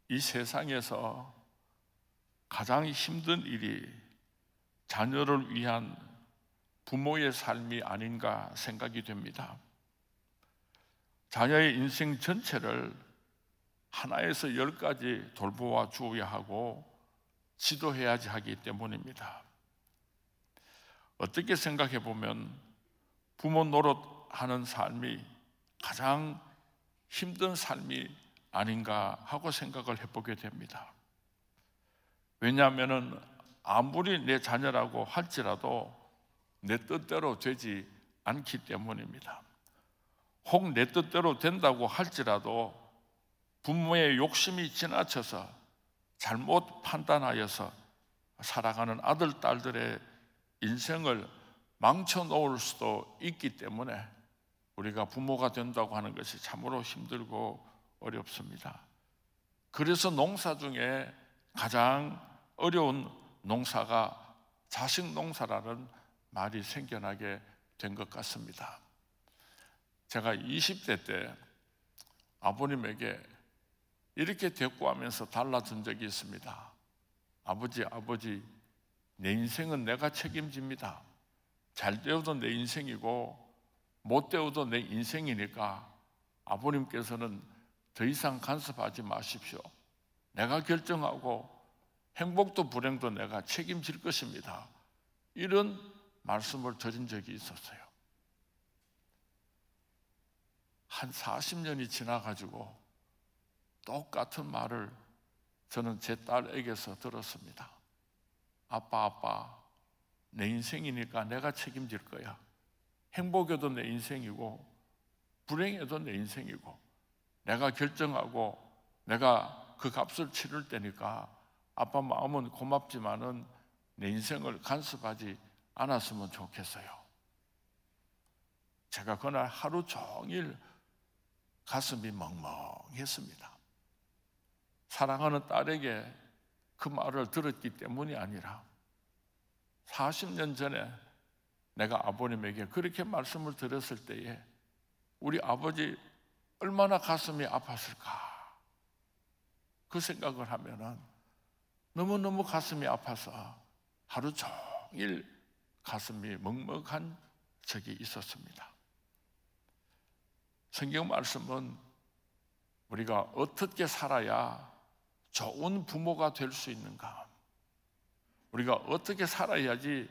이 세상에서 가장 힘든 일이 자녀를 위한 부모의 삶이 아닌가 생각이 됩니다. 자녀의 인생 전체를 하나에서 10가지 돌보아 주어야 하고 지도해야지 하기 때문입니다. 어떻게 생각해 보면 부모 노릇하는 삶이 가장 힘든 삶이 아닌가 하고 생각을 해보게 됩니다. 왜냐하면 아무리 내 자녀라고 할지라도 내 뜻대로 되지 않기 때문입니다. 혹 내 뜻대로 된다고 할지라도 부모의 욕심이 지나쳐서 잘못 판단하여서 살아가는 아들, 딸들의 인생을 망쳐놓을 수도 있기 때문에 우리가 부모가 된다고 하는 것이 참으로 힘들고 어렵습니다. 그래서 농사 중에 가장 어려운 농사가 자식 농사라는 말이 생겨나게 된 것 같습니다. 제가 20대 때 아버님에게 이렇게 대꾸하면서 달라진 적이 있습니다. 아버지, 내 인생은 내가 책임집니다. 잘 되어도 내 인생이고 못 되어도 내 인생이니까 아버님께서는 더 이상 간섭하지 마십시오. 내가 결정하고 행복도 불행도 내가 책임질 것입니다. 이런 말씀을 드린 적이 있었어요. 한 40년이 지나가지고 똑같은 말을 저는 제 딸에게서 들었습니다. 아빠, 내 인생이니까 내가 책임질 거야. 행복해도 내 인생이고 불행해도 내 인생이고 내가 결정하고 내가 그 값을 치를 때니까 아빠 마음은 고맙지만은 내 인생을 간섭하지 않았으면 좋겠어요. 제가 그날 하루 종일 가슴이 멍멍했습니다. 사랑하는 딸에게 그 말을 들었기 때문이 아니라 40년 전에 내가 아버님에게 그렇게 말씀을 드렸을 때에 우리 아버지 얼마나 가슴이 아팠을까 그 생각을 하면은 너무너무 가슴이 아파서 하루 종일 가슴이 먹먹한 적이 있었습니다. 성경 말씀은 우리가 어떻게 살아야 좋은 부모가 될 수 있는가, 우리가 어떻게 살아야지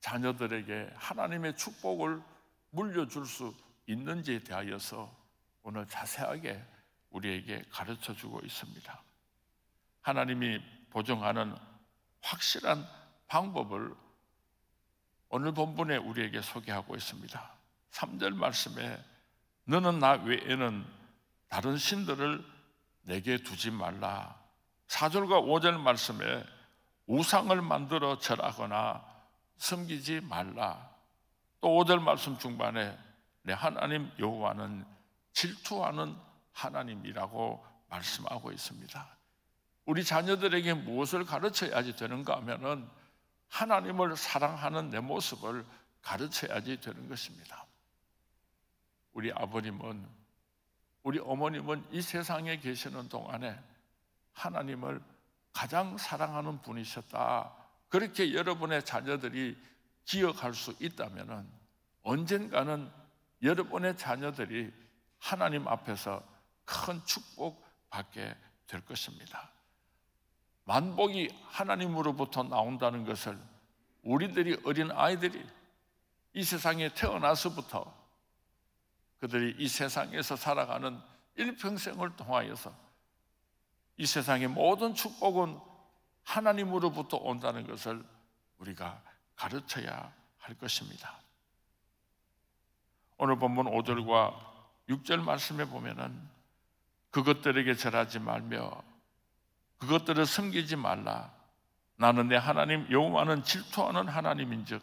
자녀들에게 하나님의 축복을 물려줄 수 있는지에 대하여서 오늘 자세하게 우리에게 가르쳐주고 있습니다. 하나님이 보증하는 확실한 방법을 오늘 본문에 우리에게 소개하고 있습니다. 3절 말씀에 너는 나 외에는 다른 신들을 내게 두지 말라. 4절과 5절 말씀에 우상을 만들어 절하거나 섬기지 말라. 또 5절 말씀 중반에 내 하나님 여호와는 질투하는 하나님이라고 말씀하고 있습니다. 우리 자녀들에게 무엇을 가르쳐야지 되는가 하면은 하나님을 사랑하는 내 모습을 가르쳐야지 되는 것입니다. 우리 아버님은, 우리 어머님은 이 세상에 계시는 동안에 하나님을 가장 사랑하는 분이셨다. 그렇게 여러분의 자녀들이 기억할 수 있다면은 언젠가는 여러분의 자녀들이 하나님 앞에서 큰 축복 받게 될 것입니다. 만복이 하나님으로부터 나온다는 것을 우리들이 어린 아이들이 이 세상에 태어나서부터 그들이 이 세상에서 살아가는 일평생을 통하여서 이 세상의 모든 축복은 하나님으로부터 온다는 것을 우리가 가르쳐야 할 것입니다. 오늘 본문 5절과 6절 말씀에 보면은 그것들에게 절하지 말며 그것들을 섬기지 말라. 나는 내 하나님 여호와는 질투하는 하나님인즉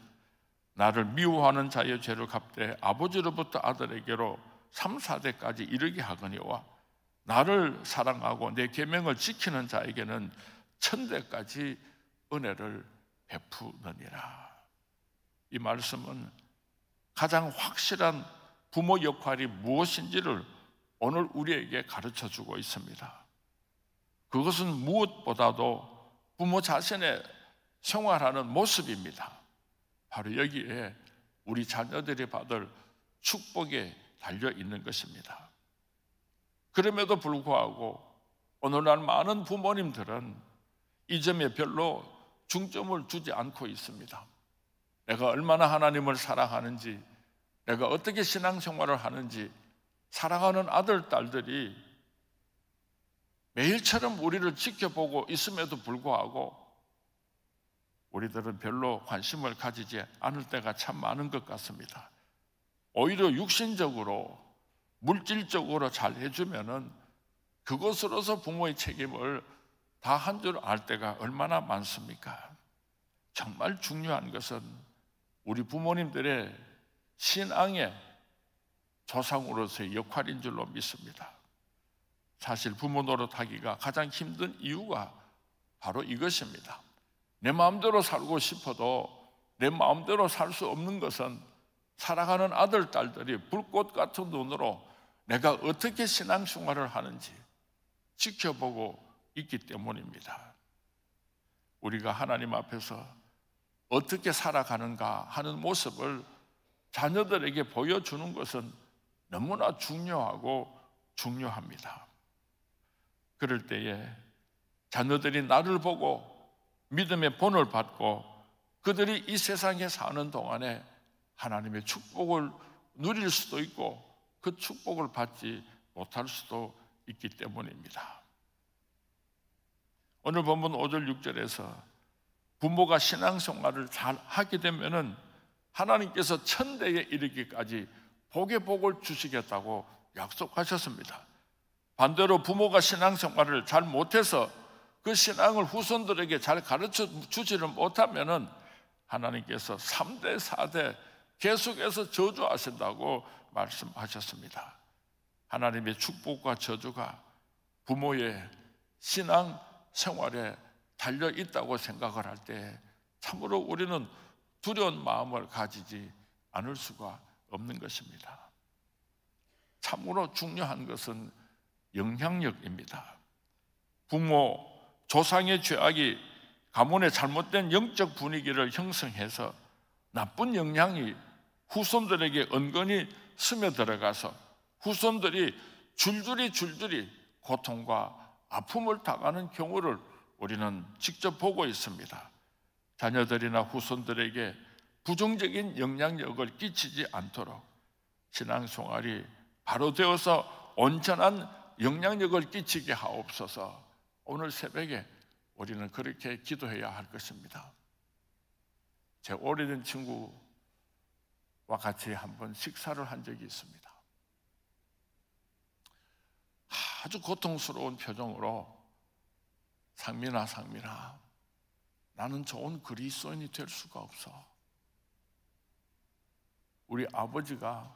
나를 미워하는 자의 죄를 갚되 아버지로부터 아들에게로 3, 4대까지 이르게 하거니와 나를 사랑하고 내 계명을 지키는 자에게는 1000대까지 은혜를 베푸느니라. 이 말씀은 가장 확실한 부모 역할이 무엇인지를 오늘 우리에게 가르쳐주고 있습니다. 그것은 무엇보다도 부모 자신의 생활하는 모습입니다. 바로 여기에 우리 자녀들이 받을 축복에 달려 있는 것입니다. 그럼에도 불구하고 오늘날 많은 부모님들은 이 점에 별로 중점을 주지 않고 있습니다. 내가 얼마나 하나님을 사랑하는지, 내가 어떻게 신앙생활을 하는지 사랑하는 아들, 딸들이 매일처럼 우리를 지켜보고 있음에도 불구하고 우리들은 별로 관심을 가지지 않을 때가 참 많은 것 같습니다. 오히려 육신적으로, 물질적으로 잘 해주면은 그것으로서 부모의 책임을 다 한 줄 알 때가 얼마나 많습니까? 정말 중요한 것은 우리 부모님들의 신앙의 조상으로서의 역할인 줄로 믿습니다. 사실 부모 노릇하기가 가장 힘든 이유가 바로 이것입니다. 내 마음대로 살고 싶어도 내 마음대로 살 수 없는 것은 사랑하는 아들, 딸들이 불꽃 같은 눈으로 내가 어떻게 신앙생활을 하는지 지켜보고 있기 때문입니다. 우리가 하나님 앞에서 어떻게 살아가는가 하는 모습을 자녀들에게 보여주는 것은 너무나 중요하고 중요합니다. 그럴 때에 자녀들이 나를 보고 믿음의 본을 받고 그들이 이 세상에 사는 동안에 하나님의 축복을 누릴 수도 있고 그 축복을 받지 못할 수도 있기 때문입니다. 오늘 본문 5절 6절에서 부모가 신앙생활을 잘 하게 되면은 하나님께서 천대에 이르기까지 복의 복을 주시겠다고 약속하셨습니다. 반대로 부모가 신앙생활을 잘 못해서 그 신앙을 후손들에게 잘 가르쳐 주지를 못하면은 하나님께서 3대 4대 계속해서 저주하신다고 말씀하셨습니다. 하나님의 축복과 저주가 부모의 신앙 생활에 달려 있다고 생각을 할 때 참으로 우리는 두려운 마음을 가지지 않을 수가 없는 것입니다. 참으로 중요한 것은 영향력입니다. 부모, 조상의 죄악이 가문의 잘못된 영적 분위기를 형성해서 나쁜 영향이 후손들에게 은근히 스며들어가서 후손들이 줄줄이 고통과 아픔을 당하는 경우를 우리는 직접 보고 있습니다. 자녀들이나 후손들에게 부정적인 영향력을 끼치지 않도록 신앙생활이 바로 되어서 온전한 영향력을 끼치게 하옵소서. 오늘 새벽에 우리는 그렇게 기도해야 할 것입니다. 제 오래된 친구와 같이 한번 식사를 한 적이 있습니다. 아주 고통스러운 표정으로 상민아, 나는 좋은 그리스도인이 될 수가 없어. 우리 아버지가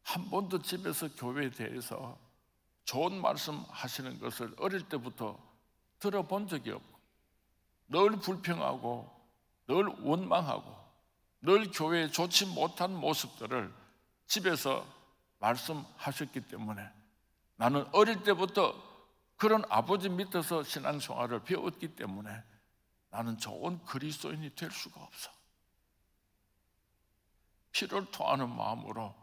한 번도 집에서 교회에 대해서 좋은 말씀 하시는 것을 어릴 때부터 들어본 적이 없고 늘 불평하고 늘 원망하고 늘 교회에 좋지 못한 모습들을 집에서 말씀하셨기 때문에 나는 어릴 때부터 그런 아버지 밑에서 신앙생활을 배웠기 때문에 나는 좋은 그리스도인이 될 수가 없어. 피를 토하는 마음으로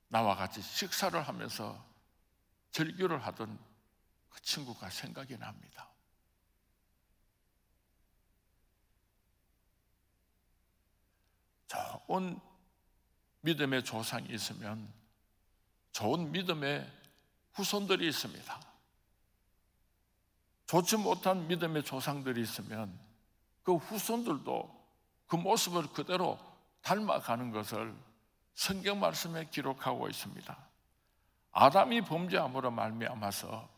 나와 같이 식사를 하면서 절규를 하던 그 친구가 생각이 납니다. 좋은 믿음의 조상이 있으면 좋은 믿음의 후손들이 있습니다. 좋지 못한 믿음의 조상들이 있으면 그 후손들도 그 모습을 그대로 닮아가는 것을 성경 말씀에 기록하고 있습니다. 아담이 범죄함으로 말미암아서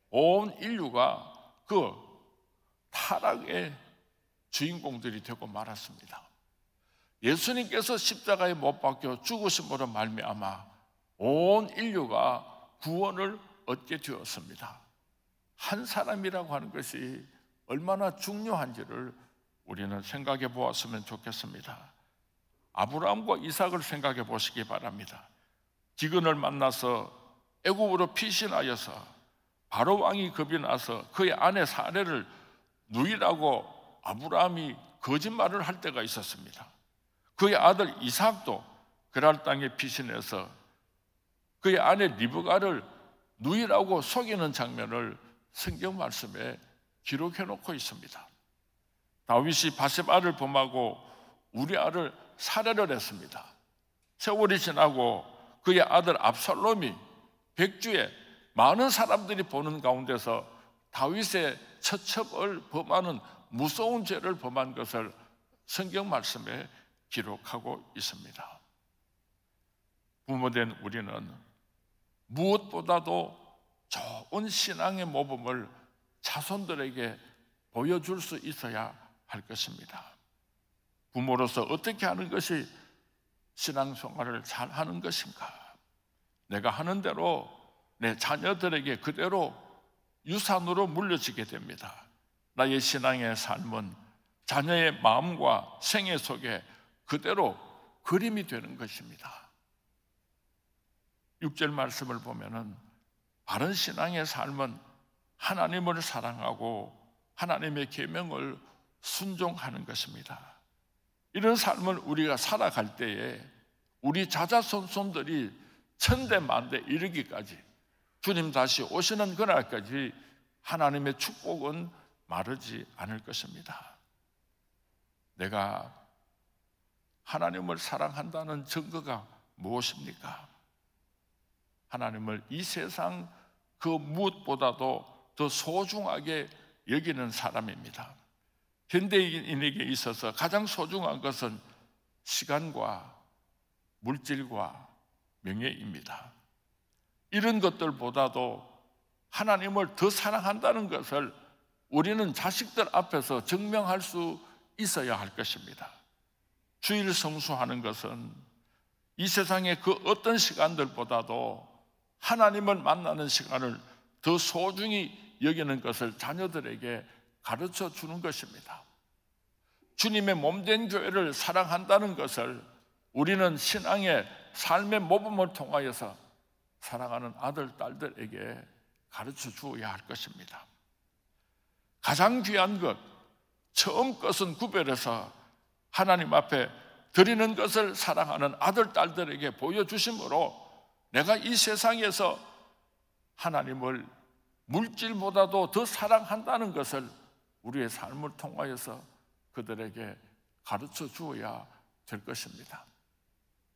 온 인류가 그 타락의 주인공들이 되고 말았습니다. 예수님께서 십자가에 못 박혀 죽으심으로 말미암아 온 인류가 구원을 얻게 되었습니다. 한 사람이라고 하는 것이 얼마나 중요한지를 우리는 생각해 보았으면 좋겠습니다. 아브라함과 이삭을 생각해 보시기 바랍니다. 기근을 만나서 애굽으로 피신하여서 바로 왕이 겁이 나서 그의 아내 사례를 누이라고 아브라함이 거짓말을 할 때가 있었습니다. 그의 아들 이삭도 그랄 땅에 피신해서 그의 아내 리브가를 누이라고 속이는 장면을 성경 말씀에 기록해 놓고 있습니다. 다윗이 바세바를 범하고 우리아를 살해를 했습니다. 세월이 지나고 그의 아들 압살롬이 백주에 많은 사람들이 보는 가운데서 다윗의 처첩을 범하는 무서운 죄를 범한 것을 성경 말씀에 기록하고 있습니다. 부모된 우리는 무엇보다도 좋은 신앙의 모범을 자손들에게 보여줄 수 있어야 할 것입니다. 부모로서 어떻게 하는 것이 신앙생활을 잘 하는 것인가? 내가 하는 대로 내 자녀들에게 그대로 유산으로 물려지게 됩니다. 나의 신앙의 삶은 자녀의 마음과 생애 속에 그대로 그림이 되는 것입니다. 6절 말씀을 보면은 바른 신앙의 삶은 하나님을 사랑하고 하나님의 계명을 순종하는 것입니다. 이런 삶을 우리가 살아갈 때에 우리 자자손손들이 천대만대 이르기까지, 주님 다시 오시는 그날까지 하나님의 축복은 마르지 않을 것입니다. 내가 하나님을 사랑한다는 증거가 무엇입니까? 하나님을 이 세상 그 무엇보다도 더 소중하게 여기는 사람입니다. 현대인에게 있어서 가장 소중한 것은 시간과 물질과 명예입니다. 이런 것들보다도 하나님을 더 사랑한다는 것을 우리는 자식들 앞에서 증명할 수 있어야 할 것입니다. 주일 성수하는 것은 이 세상의 그 어떤 시간들보다도 하나님을 만나는 시간을 더 소중히 여기는 것을 자녀들에게 가르쳐 주는 것입니다. 주님의 몸된 교회를 사랑한다는 것을 우리는 신앙의 삶의 모범을 통하여서 사랑하는 아들, 딸들에게 가르쳐 주어야 할 것입니다. 가장 귀한 것, 처음 것은 구별해서 하나님 앞에 드리는 것을 사랑하는 아들, 딸들에게 보여주심으로 내가 이 세상에서 하나님을 물질보다도 더 사랑한다는 것을 우리의 삶을 통하여서 그들에게 가르쳐 주어야 될 것입니다.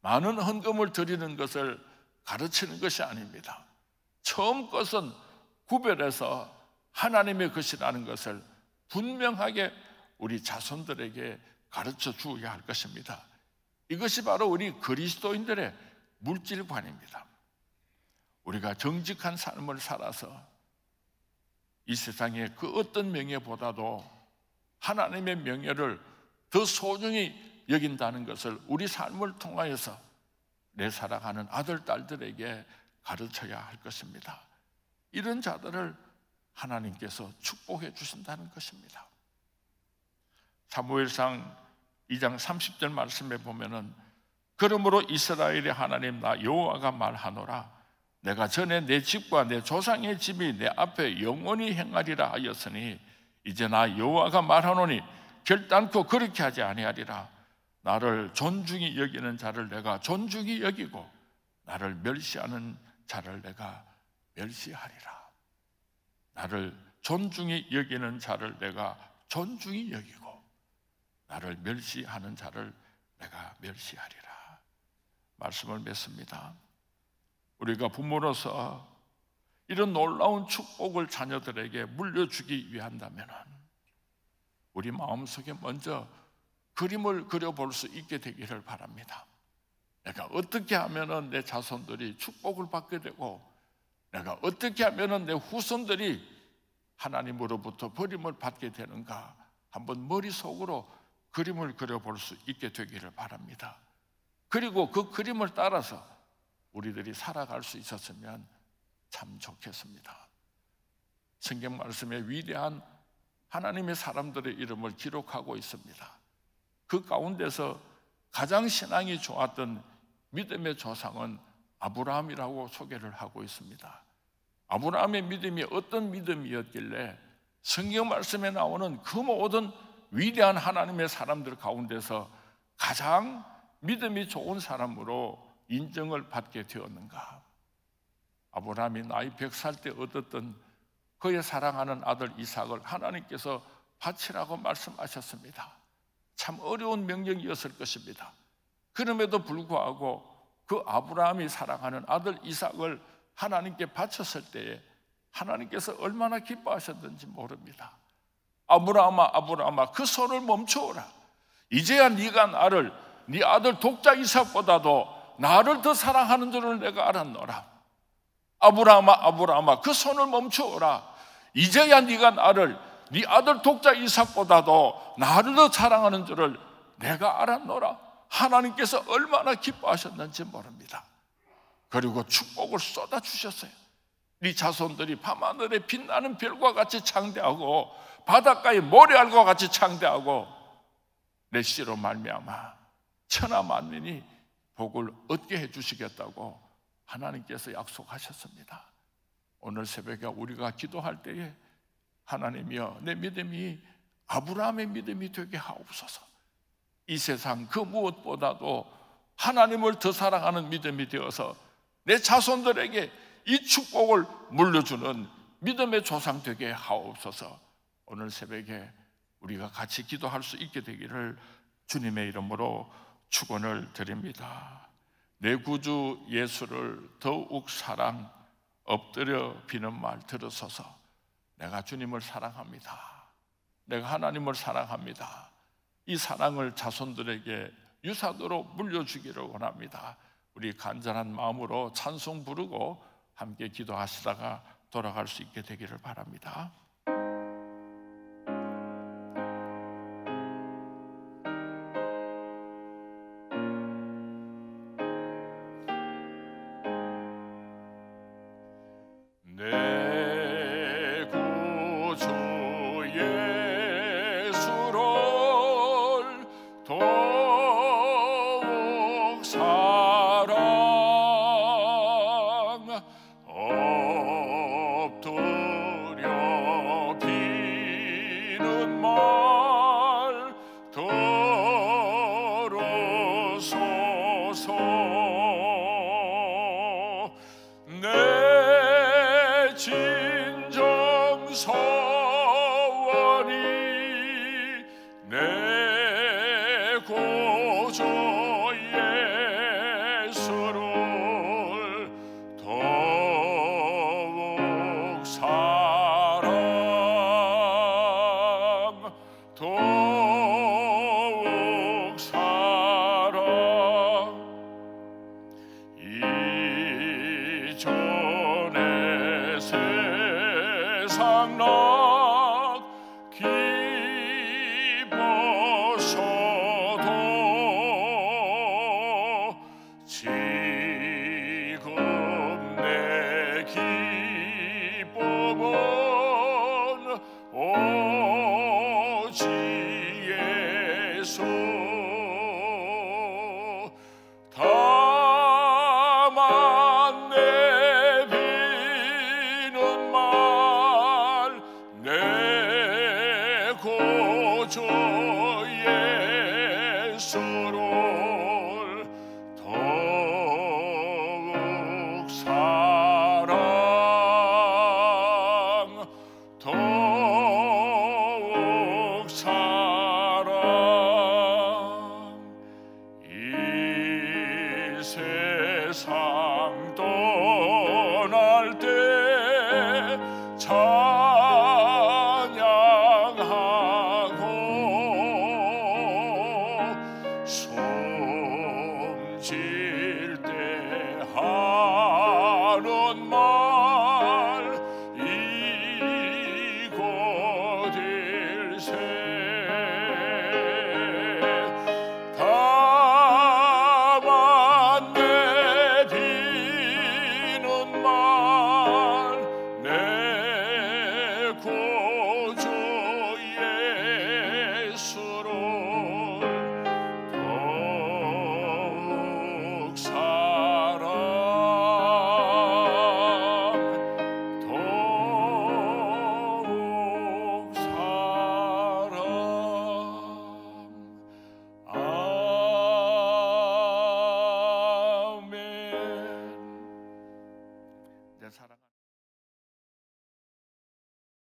많은 헌금을 드리는 것을 가르치는 것이 아닙니다. 처음 것은 구별해서 하나님의 것이라는 것을 분명하게 우리 자손들에게 가르쳐 주어야 할 것입니다. 이것이 바로 우리 그리스도인들의 물질관입니다. 우리가 정직한 삶을 살아서 이 세상의 그 어떤 명예보다도 하나님의 명예를 더 소중히 여긴다는 것을 우리 삶을 통하여서 내 사랑하는 아들, 딸들에게 가르쳐야 할 것입니다. 이런 자들을 하나님께서 축복해 주신다는 것입니다. 사무엘상 2장 30절 말씀에 보면은 그러므로 이스라엘의 하나님 나 여호와가 말하노라 내가 전에 내 집과 내 조상의 집이 내 앞에 영원히 행하리라 하였으니 이제 나 여호와가 말하노니 결단코 그렇게 하지 아니하리라. 나를 존중히 여기는 자를 내가 존중히 여기고 나를 멸시하는 자를 내가 멸시하리라. 나를 존중히 여기는 자를 내가 존중히 여기고 나를 멸시하는 자를 내가 멸시하리라. 말씀을 맺습니다. 우리가 부모로서 이런 놀라운 축복을 자녀들에게 물려주기 위한다면 우리 마음속에 먼저 그림을 그려볼 수 있게 되기를 바랍니다. 내가 어떻게 하면 내 자손들이 축복을 받게 되고 내가 어떻게 하면 내 후손들이 하나님으로부터 버림을 받게 되는가 한번 머릿속으로 그림을 그려볼 수 있게 되기를 바랍니다. 그리고 그 그림을 따라서 우리들이 살아갈 수 있었으면 참 좋겠습니다. 성경 말씀에 위대한 하나님의 사람들의 이름을 기록하고 있습니다. 그 가운데서 가장 신앙이 좋았던 믿음의 조상은 아브라함이라고 소개를 하고 있습니다. 아브라함의 믿음이 어떤 믿음이었길래 성경 말씀에 나오는 그 모든 위대한 하나님의 사람들 가운데서 가장 믿음이 좋은 사람으로 인정을 받게 되었는가? 아브라함이 나이 100살 때 얻었던 그의 사랑하는 아들 이삭을 하나님께서 바치라고 말씀하셨습니다. 참 어려운 명령이었을 것입니다. 그럼에도 불구하고 그 아브라함이 사랑하는 아들 이삭을 하나님께 바쳤을 때에 하나님께서 얼마나 기뻐하셨는지 모릅니다. 아브라함아, 아브라함아, 그 손을 멈추어라. 이제야 네가 나를, 네 아들 독자 이삭보다도 나를 더 사랑하는 줄을 내가 알았노라. 아브라함아, 아브라함아, 그 손을 멈추어라. 이제야 네가 나를, 네 아들 독자 이삭보다도 나를 더 사랑하는 줄을 내가 알았노라. 하나님께서 얼마나 기뻐하셨는지 모릅니다. 그리고 축복을 쏟아주셨어요. 네 자손들이 밤하늘에 빛나는 별과 같이 창대하고 바닷가의 모래알과 같이 창대하고 내 씨로 말미암아 천하 만민이 복을 얻게 해주시겠다고 하나님께서 약속하셨습니다. 오늘 새벽에 우리가 기도할 때에 하나님이여, 내 믿음이 아브라함의 믿음이 되게 하옵소서. 이 세상 그 무엇보다도 하나님을 더 사랑하는 믿음이 되어서 내 자손들에게 이 축복을 물려주는 믿음의 조상 되게 하옵소서. 오늘 새벽에 우리가 같이 기도할 수 있게 되기를 주님의 이름으로 축원을 드립니다. 내 구주 예수를 더욱 사랑, 엎드려 비는 말 들으소서. 내가 주님을 사랑합니다. 내가 하나님을 사랑합니다. 이 사랑을 자손들에게 유사도로 물려주기를 원합니다. 우리 간절한 마음으로 찬송 부르고 함께 기도하시다가 돌아갈 수 있게 되기를 바랍니다. 내 구주 예수를 더욱 사랑, 엎드려 비는 말 들으소서. 내 진정 소원이 내 구주 예수를 더욱 사랑, 더욱 사랑. 이전에 세상 나 기뻐서도 지금 내 기쁨은 오직 예수. 다만 내비는 말 내 구주 예수를 더욱 사랑, 더욱 사랑. 이 세상 떠날 때 찬양하고 숨질 때 하는 말 이곳일세. 다만 내비는 사랑하는